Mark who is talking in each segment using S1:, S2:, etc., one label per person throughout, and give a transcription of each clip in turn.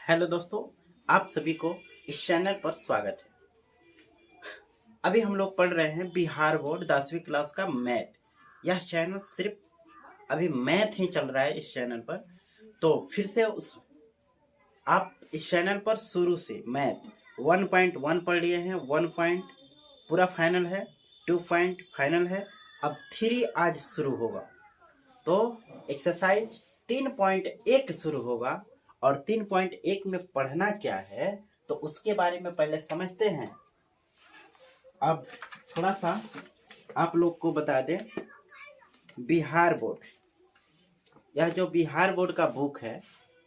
S1: Hello दोस्तों, आप सभी को इस चैनल पर स्वागत है। अभी हम लोग पढ़ रहे हैं बिहार बोर्ड 10वीं क्लास का मैथ। यह चैनल सिर्फ अभी मैथ ही चल रहा है इस चैनल पर। तो फिर से आप इस चैनल पर शुरू से मैथ 1.1 पढ़ लिए हैं, 1 पॉइंट पूरा फाइनल है, 2 पॉइंट फाइनल है, अब 3 आज शुरू होगा। तो एक्सरसाइज 3.1 शुरू होगा और 3.1 में पढ़ना क्या है तो उसके बारे में पहले समझते हैं। अब थोड़ा सा आप लोग को बता दें, बिहार बोर्ड, यह जो बिहार बोर्ड का बुक है,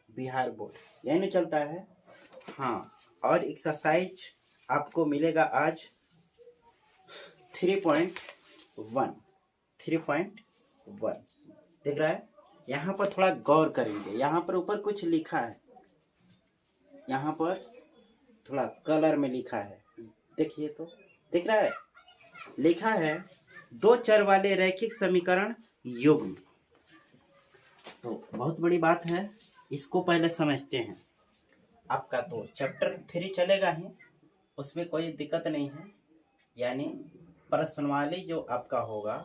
S1: बिहार बोर्ड यही नहीं चलता है। हाँ, और एक्सरसाइज आपको मिलेगा आज 3.1 दिख रहा है। यहाँ पर थोड़ा गौर करेंगे, यहाँ पर ऊपर कुछ लिखा है, यहाँ पर थोड़ा कलर में लिखा है, देखिए तो दिख रहा है। लिखा है 2 चर वाले रैखिक समीकरण युग्म। तो बहुत बड़ी बात है, इसको पहले समझते हैं। आपका तो चैप्टर 3 चलेगा ही, उसमें कोई दिक्कत नहीं है। यानी प्रश्नवाली जो आपका होगा,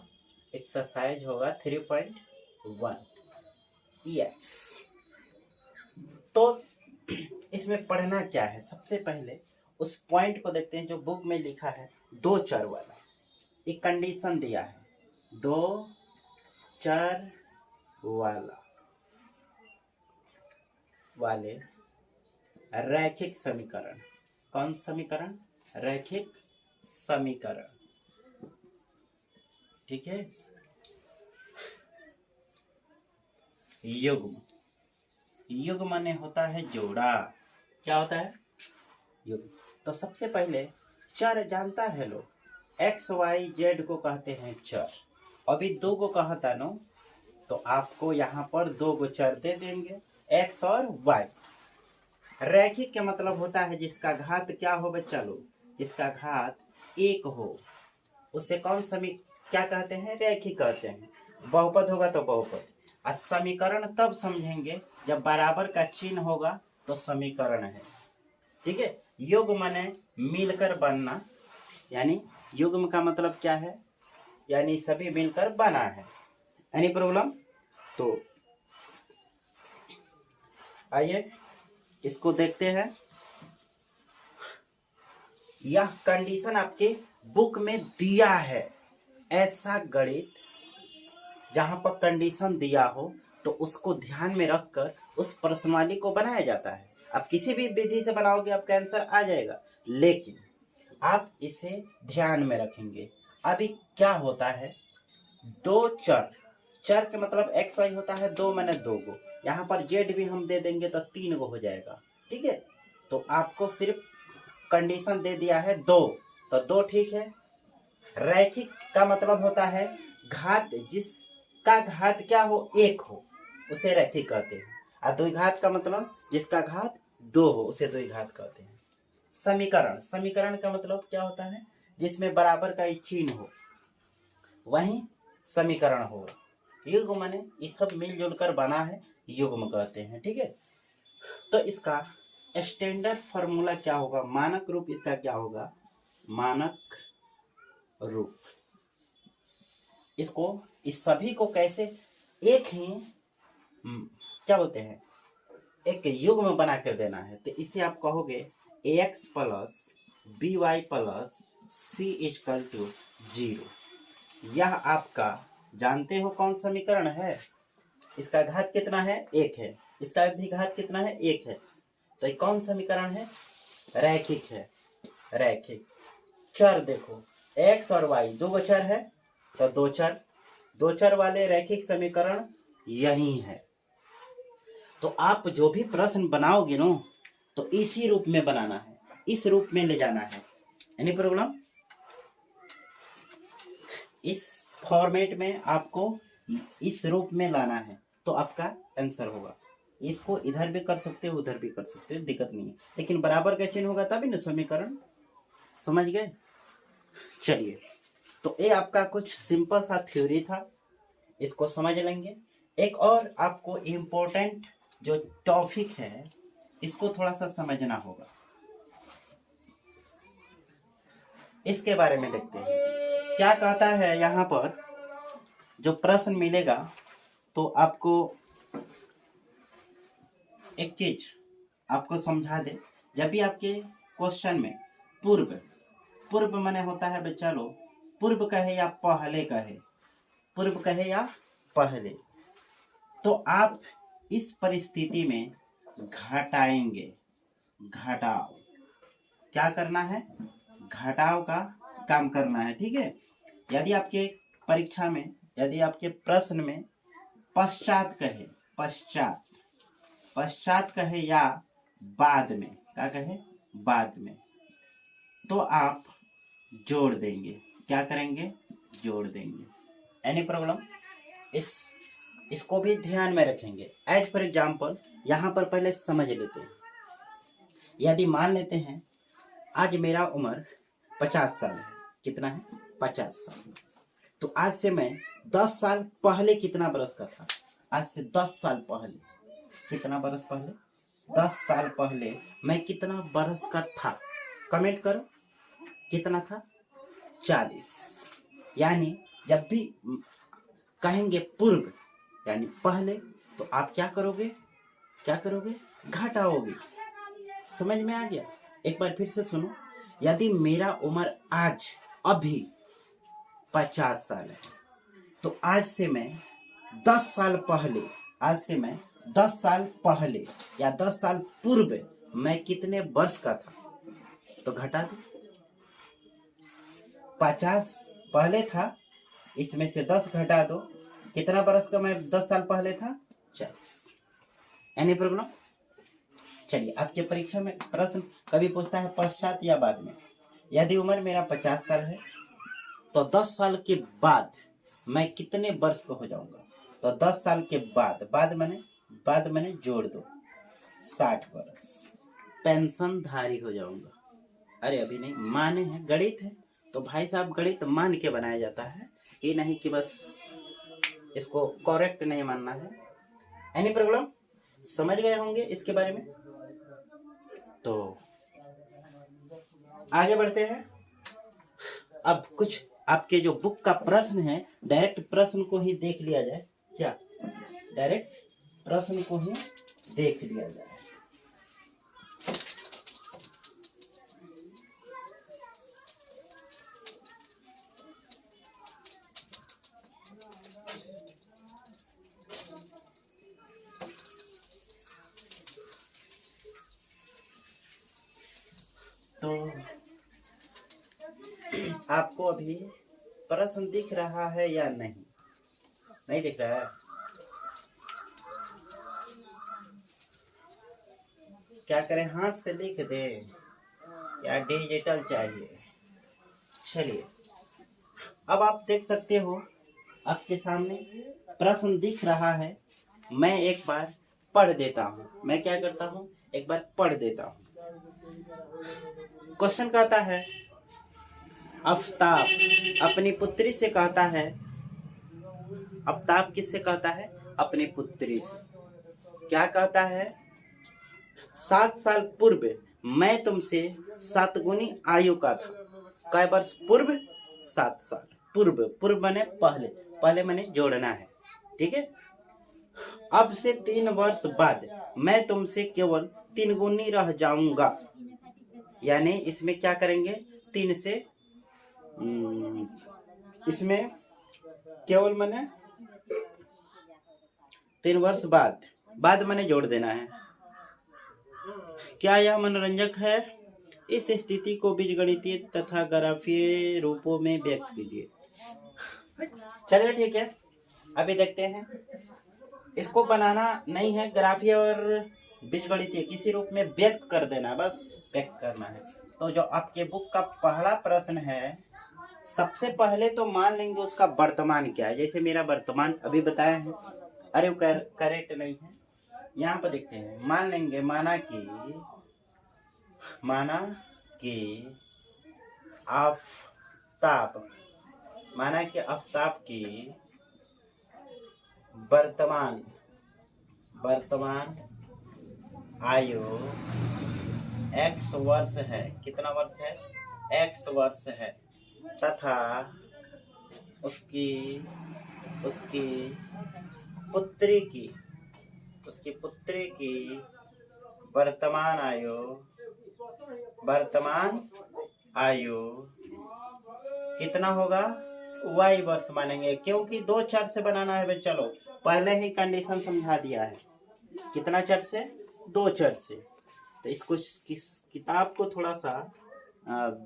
S1: एक्सरसाइज होगा 3.1 EX। तो इसमें पढ़ना क्या है, सबसे पहले उस पॉइंट को देखते हैं जो बुक में लिखा है 2 चर वाला। एक कंडीशन दिया है 2 चर वाले रैखिक समीकरण। कौन समीकरण? रैखिक समीकरण, ठीक है। युग्म, युग्म माने होता है जोड़ा। क्या होता है? युग्म। तो सबसे पहले चर जानता है लोग, XYZ को कहते हैं चर। अभी 2 को कहा था नो, तो आपको यहाँ पर 2 को चर दे देंगे, X और Y। रैखिक का मतलब होता है जिसका घात क्या हो बच्चा लोग, जिसका घात 1 हो, उसे कौन क्या कहते हैं? रैखिक कहते हैं। बहुपद होगा तो बहुपद। और समीकरण तब समझेंगे जब बराबर का चिन्ह होगा तो समीकरण है, ठीक है। युग्म माने मिलकर बनना, यानी युग्म का मतलब क्या है? यानी सभी मिलकर बना है। Any problem? तो आइए इसको देखते हैं। यह कंडीशन आपके बुक में दिया है। ऐसा गणित जहां पर कंडीशन दिया हो तो उसको ध्यान में रखकर उस प्रश्नावली को बनाया जाता है। आप किसी भी विधि से बनाओगे आपका आंसर आ जाएगा, लेकिन आप इसे ध्यान में रखेंगे। अभी क्या होता है, 2 चर, चर के मतलब XY होता है 2 मैंने 2 गो, यहाँ पर Z भी हम दे देंगे तो 3 गो हो जाएगा, ठीक है। तो आपको सिर्फ कंडीशन दे दिया है 2, तो 2 ठीक है। रैखिक का मतलब होता है घात, जिसका घात क्या हो, 1 हो, उसे रैखिक कहते हैं। और द्विघात का मतलब जिसका घात 2 हो, उसे द्विघात कहते हैं। समीकरण, समीकरण का मतलब क्या होता है? जिसमें बराबर का चिन्ह हो, वही समीकरण होगा। युग्म माने ये सब मिलजुल कर बना है, युग्म कहते हैं, ठीक है। तो इसका स्टैंडर्ड फॉर्मूला क्या होगा, मानक रूप इसका क्या होगा? मानक रूप। इसको, इस सभी को कैसे एक ही क्या बोलते हैं, एक युग्म बना कर देना है। तो इसे आप कहोगे AX plus BY plus C equal to 0। यह आपका जानते हो कौन समीकरण है? इसका घात कितना है? 1 है। इसका भी घात कितना है? 1 है। तो ये कौन समीकरण है? रैखिक है। रैखिक। चर देखो, X और Y 2 चर है, तो 2 चर वाले रैखिक समीकरण यही है। तो आप जो भी प्रश्न बनाओगे नो, तो इसी रूप में बनाना है, इस रूप में ले जाना है। Any problem? इस फॉर्मेट में आपको इस रूप में लाना है तो आपका आंसर होगा। इसको इधर भी कर सकते हो, उधर भी कर सकते हो, दिक्कत नहीं है, लेकिन बराबर का चिन्ह होगा तभी ना समीकरण। समझ गए? चलिए, तो ये आपका कुछ सिंपल सा थ्योरी था, इसको समझ लेंगे। एक और आपको इम्पोर्टेंट जो टॉपिक है इसको थोड़ा सा समझना होगा। इसके बारे में देखते हैं क्या कहता है यहाँ पर। जो प्रश्न मिलेगा तो आपको एक चीज आपको समझा दे। जब भी आपके क्वेश्चन में पूर्व पूर्व माने होता है बच्चा लोग, पूर्व कहे या पहले कहे, पूर्व कहे या पहले, तो आप इस परिस्थिति में घटाएंगे। घटाओ क्या करना है? घटाओ का काम करना है, ठीक है। यदि आपके परीक्षा में, यदि आपके प्रश्न में पश्चात कहे, पश्चात पश्चात कहे या बाद में, क्या कहे? बाद में, तो आप जोड़ देंगे। क्या करेंगे? जोड़ देंगे। Any problem? इसको भी ध्यान में रखेंगे। एज फॉर एग्जाम्पल यहाँ पर पहले समझ लेते हैं। यदि मान लेते हैं आज मेरा उम्र 50 साल है। कितना है? 50 साल। तो आज से मैं 10 साल पहले कितना बरस का था? आज से 10 साल पहले कितना बरस पहले? 10 साल पहले मैं कितना बरस का था? कमेंट करो कितना था? 40। यानी जब भी कहेंगे पूर्व यानी पहले, तो आप क्या करोगे? क्या करोगे? घटाओगे। समझ में आ गया? एक बार फिर से सुनो। यदि मेरा उम्र आज अभी 50 साल है, तो आज से मैं 10 साल पहले, आज से मैं 10 साल पहले या 10 साल पूर्व मैं कितने वर्ष का था? तो घटा दो। 50 पहले था, इसमें से 10 घटा दो। कितना बरस का मैं 10 साल पहले था? 40। Any problem? चलिए, आपके परीक्षा में प्रश्न कभी पूछता है पश्चात या बाद में। यदि उम्र मेरा 50 साल है, तो 10 साल के बाद मैं कितने वर्ष का हो जाऊंगा? तो 10 साल के बाद, बाद मैंने जोड़ दो, 60 वर्ष पेंशनधारी हो जाऊंगा। अरे अभी नहीं, माने हैं, गणित है तो भाई साहब गणित मान के बनाया जाता है, ये नहीं कि बस इसको करेक्ट नहीं मानना है। Any problem? समझ गए होंगे इसके बारे में। तो आगे बढ़ते हैं। अब कुछ आपके जो बुक का प्रश्न है, डायरेक्ट प्रश्न को ही देख लिया जाए। क्या? डायरेक्ट प्रश्न को ही देख लिया जाए। तो आपको अभी प्रश्न दिख रहा है या नहीं? नहीं दिख रहा है? क्या करें, हाथ से लिख दे या डिजिटल चाहिए? चलिए, अब आप देख सकते हो आपके सामने प्रश्न दिख रहा है। मैं एक बार पढ़ देता हूँ। मैं क्या करता हूँ? एक बार पढ़ देता हूँ। क्वेश्चन कहता है, आफ्ताब अपनी पुत्री से कहता है, आफ्ताब किससे कहता है? अपनी पुत्री से। क्या कहता है? 7 साल पूर्व मैं तुमसे 7 गुनी आयु का था। कई वर्ष पूर्व? 7 साल पूर्व। पूर्व बने पहले, पहले मैंने जोड़ना है, ठीक है। अब से 3 वर्ष बाद मैं तुमसे केवल 3 गुनी रह जाऊंगा। यानी इसमें क्या करेंगे? 3 से इसमें केवल मैंने 3 वर्ष बाद मैंने जोड़ देना है। क्या यह मनोरंजक है? इस स्थिति को बीजगणितीय तथा ग्राफीय रूपों में व्यक्त कीजिए। चलिए ठीक है, अभी देखते हैं। इसको बनाना नहीं है, ग्राफीय और बीजगणितीय किसी रूप में व्यक्त कर देना, बस व्यक्त करना है। तो जो आपके बुक का पहला प्रश्न है, सबसे पहले तो मान लेंगे उसका वर्तमान क्या है। जैसे मेरा वर्तमान अभी बताया है। अरे वो करेक्ट नहीं है। यहाँ पर देखते हैं, मान लेंगे माना कि आफ्ताब, माना कि आफ्ताब की वर्तमान आयु x वर्ष है। कितना वर्ष है? x वर्ष है तथा उसकी उसकी पुत्री की वर्तमान आयु कितना होगा? y वर्ष मानेंगे, क्योंकि 2 चर से बनाना है। चलो पहले ही कंडीशन समझा दिया है। कितना चर से? 2 चर से। तो इसको किताब को थोड़ा सा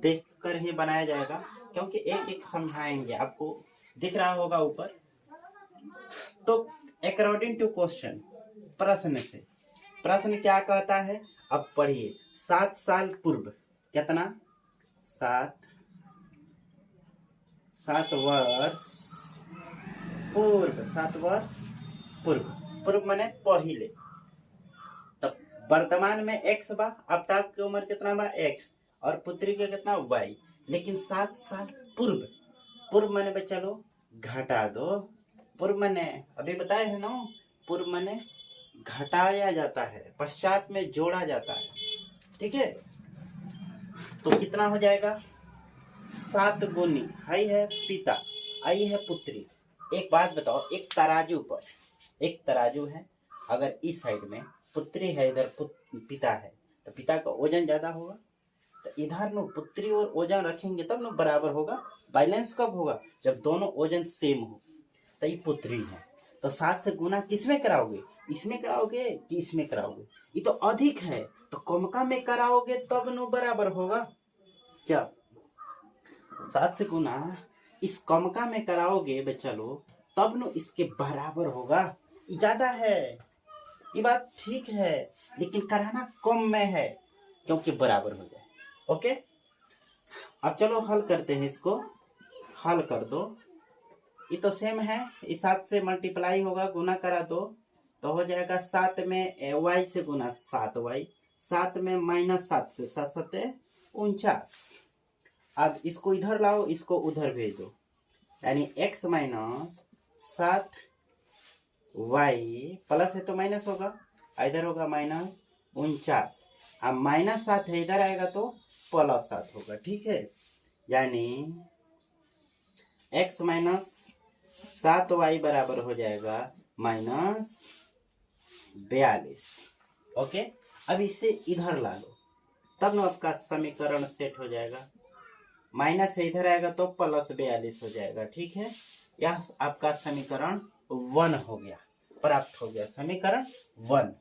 S1: देख कर ही बनाया जाएगा, क्योंकि एक एक समझाएंगे। आपको दिख रहा होगा ऊपर। तो अकॉर्डिंग टू क्वेश्चन, प्रश्न क्या कहता है? अब पढ़िए। 7 साल पूर्व। कितना? 7 वर्ष पूर्व। 7 वर्ष पूर्व माने पहिले। तब वर्तमान में x बा। अब तक की उम्र कितना बा? x। और पुत्री के कितना? y। लेकिन 7 साल पूर्व माने बच्चा लो घटा दो। पूर्व माने अभी बताए है ना, पूर्व माने घटाया जाता है, पश्चात में जोड़ा जाता है। ठीक है, तो कितना हो जाएगा? 7 गुनी आई है पिता, आई है पुत्री। एक बात बताओ, एक तराजू है। अगर इस साइड में पुत्री है, इधर पिता है, तो पिता का वजन ज्यादा होगा। तो इधर नो पुत्री और वजन रखेंगे तब नो बराबर होगा। बैलेंस कब होगा? जब दोनों वजन सेम हो। तो ये पुत्री है, तो 7 से गुना किसमें कराओगे? इसमें कराओगे कि इसमें कराओगे? ये तो अधिक है, तो कमका में कराओगे तब नो बराबर होगा। क्या 7 से गुना इस कमका में कराओगे बच्चा लोग, तब नो इसके बराबर होगा। ये ज्यादा है, ये बात ठीक है, लेकिन कराना कम में है क्योंकि बराबर हो जाए। ओके, अब चलो हल करते हैं। इसको हल कर दो। ये तो सेम है, इस 7 से मल्टीप्लाई होगा, गुना करा दो तो हो जाएगा 7 में y से गुना 7y, 7 में -7 से 7 7 49। अब इसको इधर लाओ, इसको उधर भेज दो, यानी x माइनस 7y प्लस है तो माइनस होगा, इधर होगा -49। अब -7 है, इधर आएगा तो +7 होगा। ठीक है, यानी x माइनस 7y बराबर हो जाएगा -42। ओके, अब इसे इधर ला लो, तब ना आपका समीकरण सेट हो जाएगा। माइनस से इधर आएगा तो +42 हो जाएगा। ठीक है, यह आपका समीकरण 1 हो गया, प्राप्त हो गया समीकरण 1।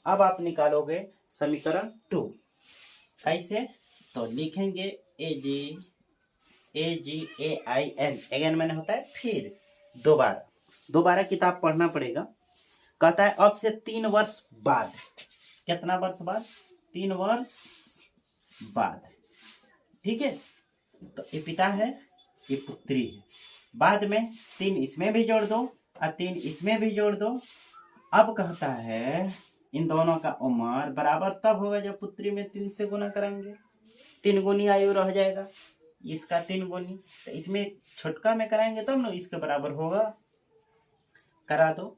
S1: अब आप निकालोगे समीकरण 2। कैसे? तो लिखेंगे AGAIN, अगेन मैंने होता है फिर दोबारा किताब पढ़ना पड़ेगा। कहता है अब से 3 वर्ष बाद। कितना वर्ष बाद? 3 वर्ष बाद। ठीक है, तो ये पिता है, ये पुत्री है। बाद में 3 इसमें भी जोड़ दो और 3 इसमें भी जोड़ दो। अब कहता है इन दोनों का उम्र बराबर तब होगा जब पुत्री में 3 से गुना करेंगे। 3 गुनी आयु रह जाएगा, इसका 3 गुनी, तो इसमें छोटका में कराएंगे तब ना इसके बराबर होगा। करा दो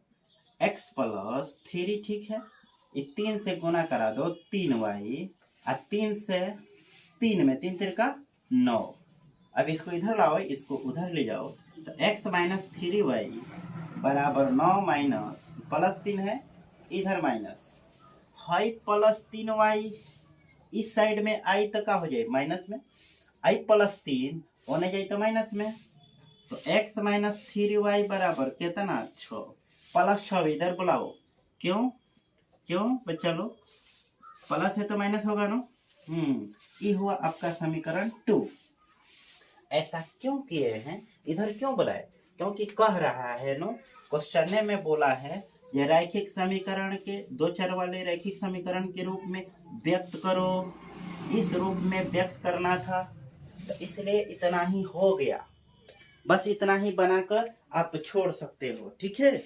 S1: x + 3। ठीक है, ये 3 से गुना करा दो 3y, और 3 से 3 में 3 3 का 9। अब इसको इधर लाओ, इसको उधर ले जाओ, तो x - 3y बराबर 9 माइनस +3 है, इधर माइनस हाई +3y। इस साइड में i तक का हो जाए माइनस में, i +3 होने जाए तो माइनस में। तो x - 3y बराबर कितना? 6। +6 इधर बुलाओ। क्यों बच्चा लोग? प्लस है तो माइनस होगा ना। ये हुआ आपका समीकरण 2। ऐसा क्यों किए हैं, इधर क्यों बुलाए? क्योंकि कह रहा है नो, क्वेश्चन में बोला है ये रैखिक समीकरण के 2 चर वाले रैखिक समीकरण के रूप में व्यक्त करो। इस रूप में व्यक्त करना था, तो इसलिए इतना ही हो गया। बस इतना ही बनाकर आप छोड़ सकते हो। ठीक है,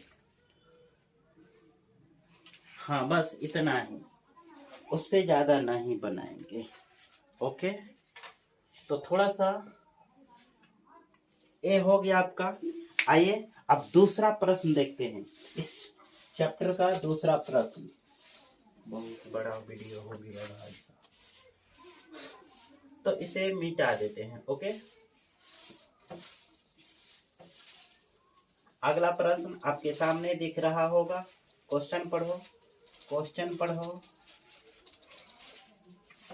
S1: हाँ बस इतना ही, उससे ज्यादा नहीं बनाएंगे। ओके, तो थोड़ा सा ये हो गया आपका। आइए अब दूसरा प्रश्न देखते हैं, इस चैप्टर का दूसरा प्रश्न। बहुत बड़ा वीडियो हो गया भाई साहब, तो इसे मिटा देते हैं। ओके, अगला प्रश्न आपके सामने दिख रहा होगा। क्वेश्चन पढ़ो, क्वेश्चन पढ़ो,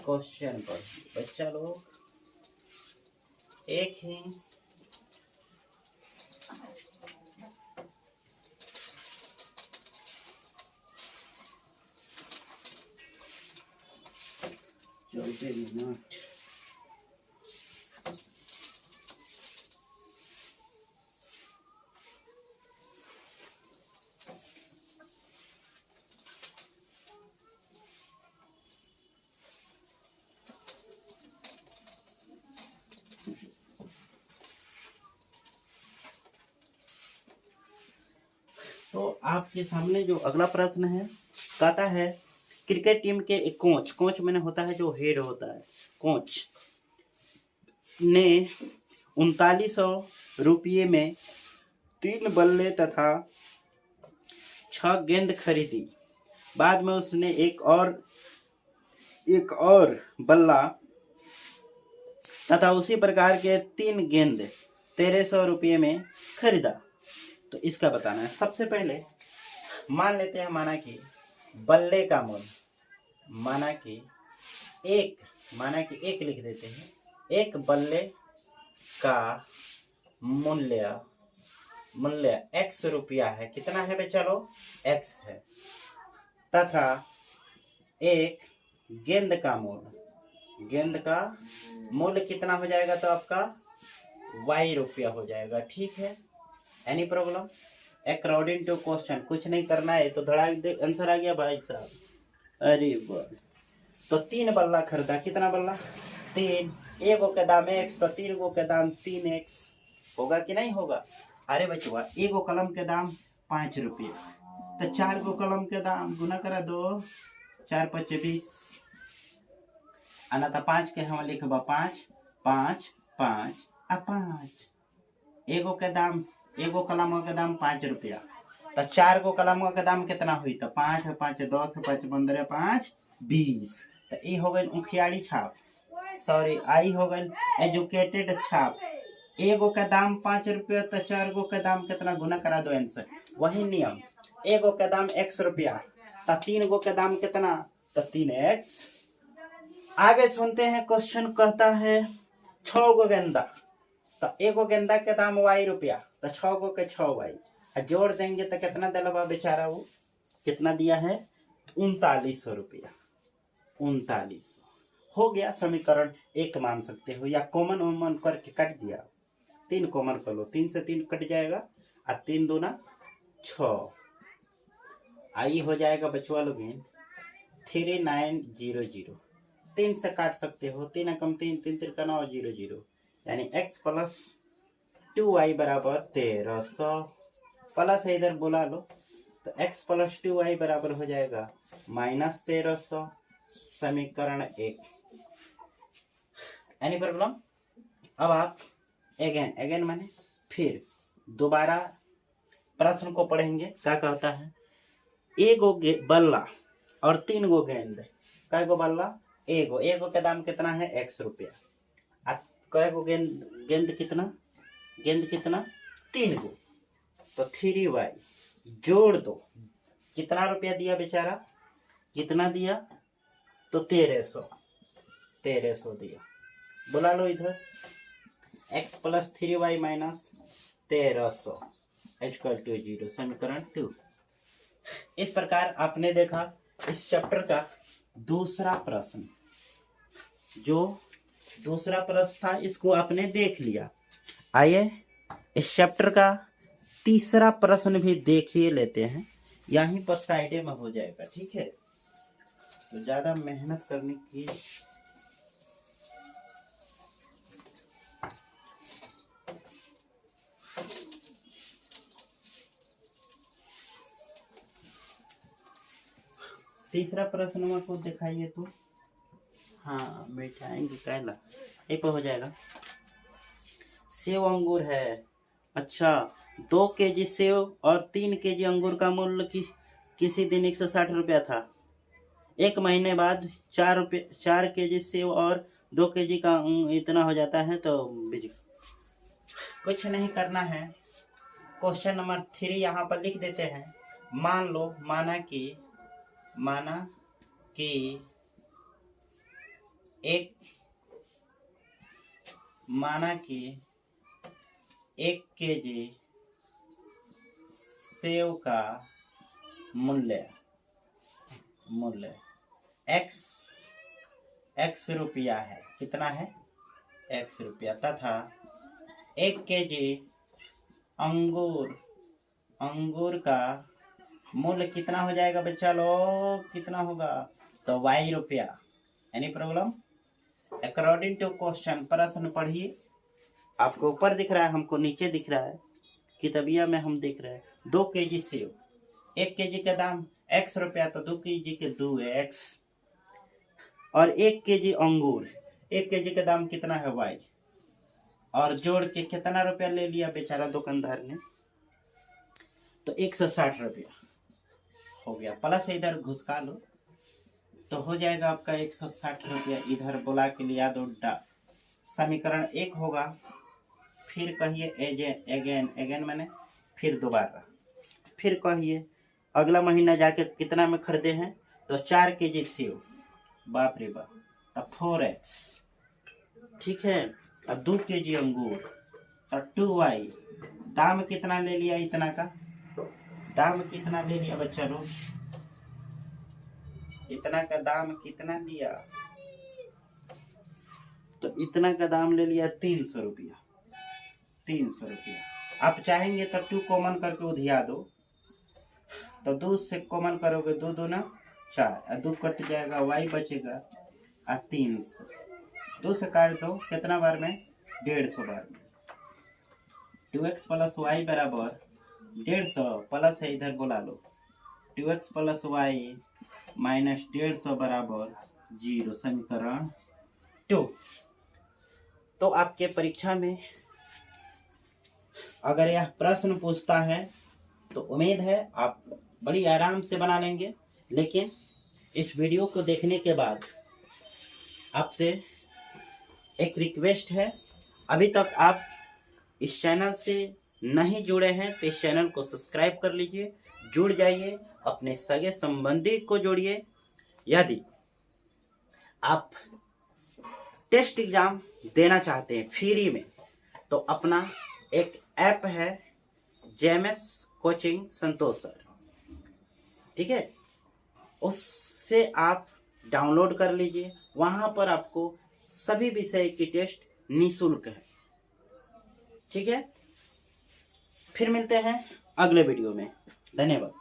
S1: क्वेश्चन पढ़ो बच्चा लोग। एक ही चौथे मिनट तो आपके सामने जो अगला प्रश्न है, कहता है क्रिकेट टीम के एक कोच, कोच मैंने होता है जो हेड होता है, कोच ने 3900 रुपये में 3 बल्ले तथा 6 गेंद खरीदी। बाद में उसने एक और बल्ला तथा उसी प्रकार के 3 गेंद 1300 रुपये में खरीदा। तो इसका बताना है। सबसे पहले मान लेते हैं, माना कि बल्ले का मूल्य, माना कि एक लिख देते हैं। एक बल्ले का मूल्य x रुपया है। कितना है बच्चा लोग? x है। तथा एक गेंद का मूल्य कितना हो जाएगा? तो आपका y रुपया हो जाएगा। ठीक है, any problem? According to question, कुछ नहीं करना है तो धड़ाक दे आंसर आ गया भाई साहब। अरे वाह, तो 3 बल्ला खरीदा। कितना बल्ला? 3। एक के दाम x, तो 3 गो के दाम 3x होगा कि नहीं होगा? अरे बचवा, एक गो कलम के दाम 5 रुपये, तो 4 गो कलम के दाम गुना करा 2, 4 5 20, आना था 5 के हम लिखबा 5 5 5 आ 5। एगो कलम के दाम 5 रुपया, तो 4 गो कलम के दाम कितना हुई? तो 5 5 10 5 15 5 20। तो ई हो गई उखियाड़ी छाप, सॉरी आई हो गई एजुकेटेड छाप। एगो का दाम 5 रुपया, तो 4 गो का दाम कितना? गुना करा दो आंसर। वही नियम, एगो का दाम x रुपया, तो 3 गो का दाम कितना? तो 3x। आगे सुनते हैं, क्वेश्चन कहता है 6 गो गेंदा, तो एगो गेंदा के दाम y रुपया, तो 6 गो के 6y, जोड़ देंगे तो कितना दिलवा बेचारा? वो कितना दिया है? 3900 रुपया। 3900 हो गया। समीकरण 1 मान सकते हो, या कॉमन करके कट दिया। 3 कॉमन कर लो, 3 से 3 कट जाएगा, और 3 दूना 6, आई हो जाएगा बचवा लोग 3900। 3 से काट सकते हो, 3 कम 3 3 3 9 0 0, यानी x प्लस 2y बराबर 1300। प्लस है इधर बुला लो, तो x प्लस 2y बराबर हो जाएगा माइनस 1300। समीकरण 1। Any problem? अब आप अगेन माने फिर दोबारा प्रश्न को पढ़ेंगे। क्या कहता है? एगो बल्ला और 3 गो गेंद। कै गो बल्ला? एगो के दाम कितना है? x रुपया। कै गो गेंद कितना? गेंद कितना? 3 गो, तो 3y जोड़ दो। कितना रुपया दिया बेचारा? कितना दिया? तो 1300 दिया। बुला लो इधर, x plus 3y minus 1300 equal to 0। समीकरण 2। इस प्रकार आपने देखा इस चैप्टर का दूसरा प्रश्न। जो दूसरा प्रश्न था इसको आपने देख लिया। आइए इस चैप्टर का तीसरा प्रश्न भी देखिए लेते हैं, यहीं पर साइड में हो जाएगा। ठीक है, तो ज्यादा मेहनत करने की तीसरा प्रश्न को दिखाइए तो। हाँ बैठाएंगे कैला ये पर हो जाएगा। सेव अंगूर है। अच्छा, 2 केजी सेव और 3 केजी अंगूर का मूल्य किसी दिन 160 रुपया था। 1 महीने बाद 4 केजी सेव और 2 केजी का इतना हो जाता है। तो कुछ नहीं करना है। क्वेश्चन नंबर 3 यहाँ पर लिख देते हैं। मान लो माना कि एक केजी सेव का मूल्य x रुपया है। कितना है? x रुपया। तथा 1 केजी अंगूर का मूल्य कितना हो जाएगा बच्चा लोग? कितना होगा? तो y रुपया। Any problem? According to question, प्रश्न पढ़िए। आपको ऊपर दिख रहा है, हमको नीचे दिख रहा है। किताबिया में हम देख रहे हैं 2 केजी सेव, 1 केजी का दाम x रुपया, तो 2 केजी के 2 है x, और 1 केजी अंगूर, 1 केजी का दाम कितना है y, और जोड़ के कितना रुपया ले लिया बेचारा दुकानदार ने? तो 160 रुपया हो गया। प्लस इधर घुसका लो तो हो जाएगा आपका 160 रुपया। इधर बुला के लिया दो। समीकरण 1 होगा। फिर कहिए अगेन मैंने फिर दोबारा, फिर कहिए अगला महीना जाके कितना में खरीदे हैं? तो 4 केजी सेव, बाप रे बाप, तब 4x, ठीक है। अब 2 केजी अंगूर, तो 2y। दाम कितना ले लिया? इतना का दाम कितना ले लिया बच्चा लोग? इतना का दाम कितना लिया? तो इतना का दाम ले लिया 300 रुपया। 300 रुपया। आप चाहेंगे तो 2 कॉमन करके उधिया दो, तो 2 से कॉमन करोगे 2 दूना 4, 2 कट जाएगा, y बचेगा 300। 2 से काट दो कितना बार में? 150 बार में। 2x प्लस y बराबर 150, प्लस है इधर बुला लो, 2x प्लस y माइनस 150 बराबर 0। समीकरण 2। तो आपके परीक्षा में अगर यह प्रश्न पूछता है तो उम्मीद है आप बड़ी आराम से बना लेंगे। लेकिन इस वीडियो को देखने के बाद आपसे एक रिक्वेस्ट है, अभी तक आप इस चैनल से नहीं जुड़े हैं तो इस चैनल को सब्सक्राइब कर लीजिए, जुड़ जाइए, अपने सगे संबंधी को जोड़िए। यदि आप टेस्ट एग्जाम देना चाहते हैं फ्री में, तो अपना एक ऐप है जेएमएस कोचिंग संतोष सर, ठीक है, उससे आप डाउनलोड कर लीजिए। वहां पर आपको सभी विषय की टेस्ट निःशुल्क है, ठीक है। फिर मिलते हैं अगले वीडियो में। धन्यवाद।